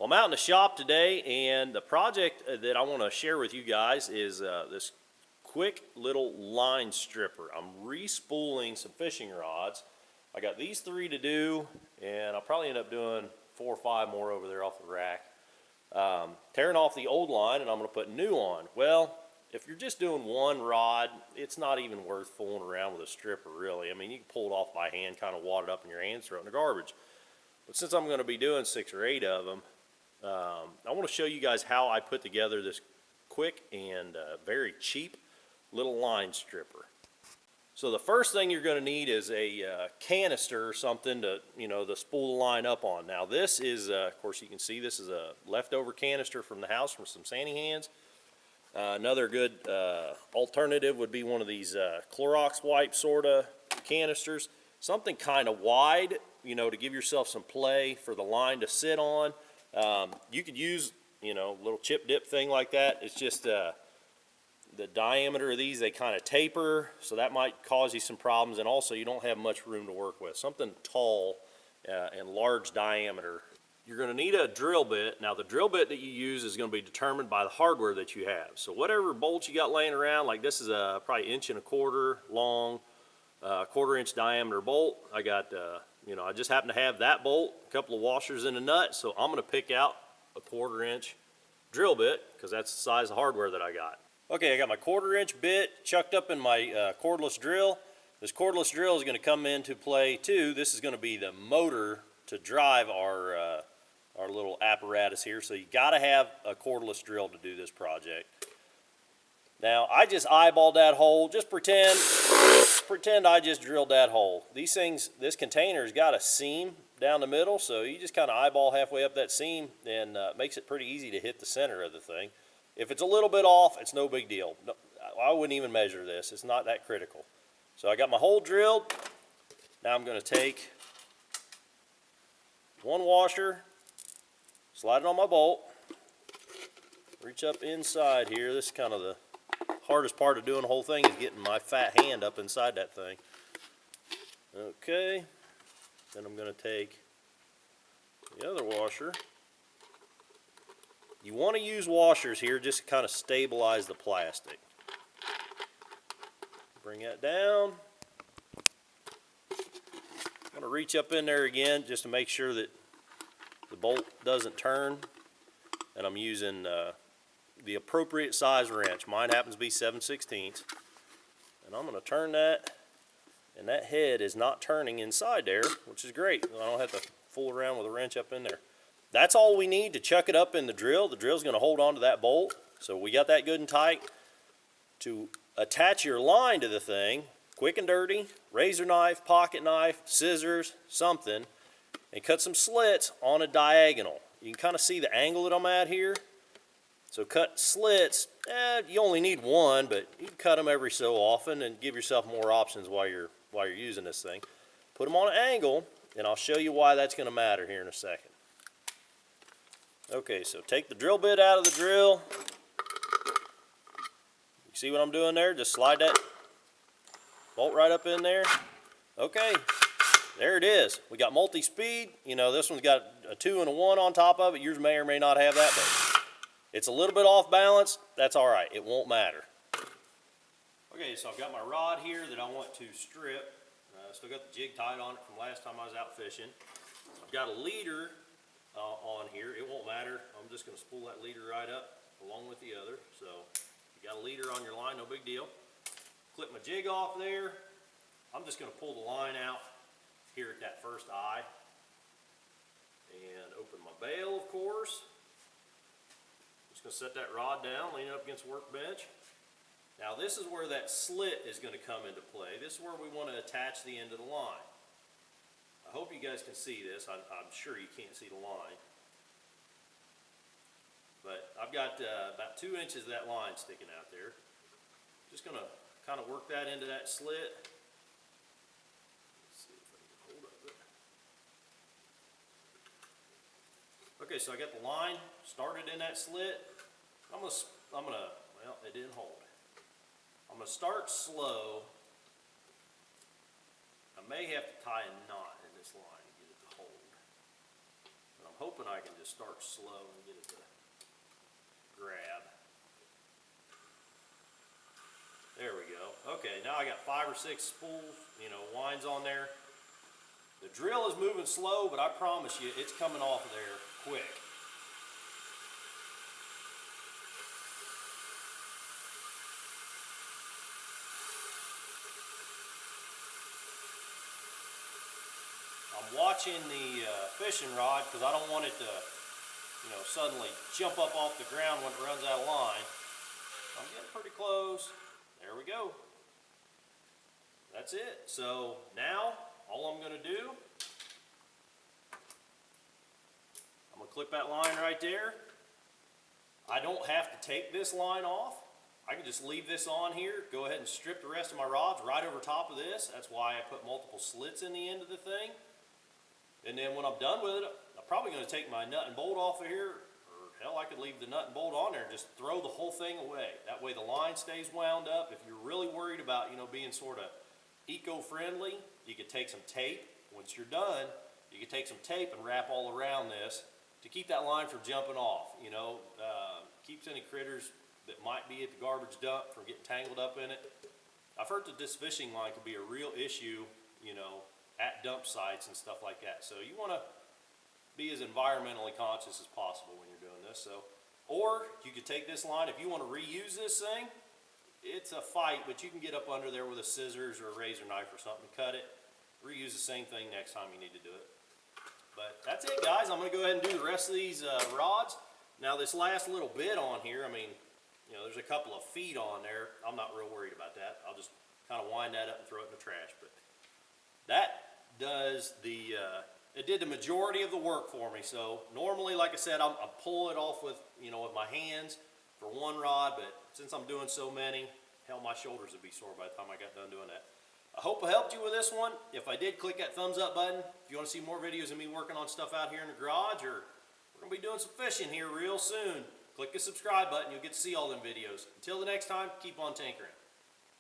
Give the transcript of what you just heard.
Well, I'm out in the shop today, and the project that I want to share with you guys is this quick little line stripper. I'm re-spooling some fishing rods. I got these 3 to do, and I'll probably end up doing 4 or 5 more over there off the rack. Tearing off the old line, and I'm going to put new on. Well, if you're just doing one rod, it's not even worth fooling around with a stripper, really. I mean, you can pull it off by hand, kind of wad it up in your hands, throw it in the garbage. But since I'm going to be doing 6 or 8 of them, I want to show you guys how I put together this quick and very cheap little line stripper. So the first thing you're going to need is a canister or something to, to spool the line up on. Now this is, of course you can see this is a leftover canister from the house from some Sandy Hands. Another good alternative would be one of these Clorox wipe sort of canisters. Something kind of wide, to give yourself some play for the line to sit on. You could use, a little chip dip thing like that. It's just the diameter of these, they kind of taper, so that might cause you some problems, and also you don't have much room to work with. Something tall and large diameter. You're going to need a drill bit. Now the drill bit that you use is going to be determined by the hardware that you have. So whatever bolts you got laying around, like this is a probably 1.25 inch long, 1/4 inch diameter bolt. I got I just happen to have that bolt, a couple of washers and a nut, so I'm going to pick out a 1/4 inch drill bit because that's the size of hardware that I got. Okay, I got my 1/4 inch bit chucked up in my cordless drill. This cordless drill is going to come into play too. This is going to be the motor to drive our little apparatus here, so you got to have a cordless drill to do this project. Now I just eyeballed that hole. Just pretend I just drilled that hole. These things, this container's got a seam down the middle, so you just kind of eyeball halfway up that seam, and makes it pretty easy to hit the center of the thing. If it's a little bit off, it's no big deal. No, I wouldn't even measure this. It's not that critical. So I got my hole drilled. Now I'm going to take one washer, slide it on my bolt, reach up inside here. This is kind of the hardest part of doing the whole thing, is getting my fat hand up inside that thing. Okay, then I'm going to take the other washer. You want to use washers here just to kind of stabilize the plastic. Bring that down. I'm going to reach up in there again just to make sure that the bolt doesn't turn, and I'm using the appropriate size wrench. Mine happens to be 7/16, and I'm going to turn that, and that head is not turning inside there, which is great. I don't have to fool around with a wrench up in there. That's all we need to chuck it up in the drill. The drill's going to hold on to that bolt, so we got that good and tight. To attach your line to the thing, quick and dirty, razor knife, pocket knife, scissors, something, and cut some slits on a diagonal. You can kind of see the angle that I'm at here. So cut slits, you only need one, but you can cut them every so often and give yourself more options while you're using this thing. Put them on an angle, and I'll show you why that's going to matter here in a second. Okay, so take the drill bit out of the drill. You see what I'm doing there? Just slide that bolt right up in there. Okay, there it is. We got multi-speed. This one's got a 2 and a 1 on top of it. Yours may or may not have that, but it's a little bit off balance. That's all right. It won't matter. Okay, so I've got my rod here that I want to strip. Still got the jig tied on it from last time I was out fishing. I've got a leader on here. It won't matter. I'm just going to spool that leader right up along with the other. So you got a leader on your line, no big deal. Clip my jig off there. I'm just going to pull the line out here at that first eye and open my bail, of course. Just going to set that rod down, lean it up against the workbench. Now this is where that slit is going to come into play. This is where we want to attach the end of the line. I hope you guys can see this. I'm sure you can't see the line. But I've got about 2 inches of that line sticking out there. Just going to kind of work that into that slit. Let's see if I can hold up there. Okay, so I got the line started in that slit. I'm gonna, well, it didn't hold. I'm gonna start slow. I may have to tie a knot in this line to get it to hold. But I'm hoping I can just start slow and get it to grab. There we go. Okay, now I got 5 or 6 spools, winds on there. The drill is moving slow, but I promise you it's coming off of there quick. I'm watching the fishing rod because I don't want it to, suddenly jump up off the ground when it runs out of line. I'm getting pretty close. There we go. That's it. So now all I'm going to do, I'm going to clip that line right there. I don't have to take this line off. I can just leave this on here, go ahead and strip the rest of my rods right over top of this. That's why I put multiple slits in the end of the thing. And then when I'm done with it, I'm probably going to take my nut and bolt off of here, or hell, I could leave the nut and bolt on there and just throw the whole thing away. That way the line stays wound up. If you're really worried about, being sort of eco-friendly, you could take some tape. Once you're done, you could take some tape and wrap all around this to keep that line from jumping off. Keeps any critters that might be at the garbage dump from getting tangled up in it. I've heard that this fishing line could be a real issue, at dump sites and stuff like that. So you want to be as environmentally conscious as possible when you're doing this. Or you could take this line, if you want to reuse this thing, it's a fight, but you can get up under there with a scissors or a razor knife or something, cut it, reuse the same thing next time you need to do it. But that's it, guys. I'm going to go ahead and do the rest of these rods. Now this last little bit on here, there's a couple of feet on there. I'm not real worried about that. I'll just kind of wind that up and throw it in the trash. But that does it did the majority of the work for me. So normally, like I said, I'm pulling it off with, with my hands for one rod, but since I'm doing so many, hell, my shoulders would be sore by the time I got done doing that. I hope I helped you with this one. If I did, click that thumbs up button. If you want to see more videos of me working on stuff out here in the garage, or we're going to be doing some fishing here real soon, click the subscribe button. You'll get to see all them videos. Until the next time, keep on tinkering.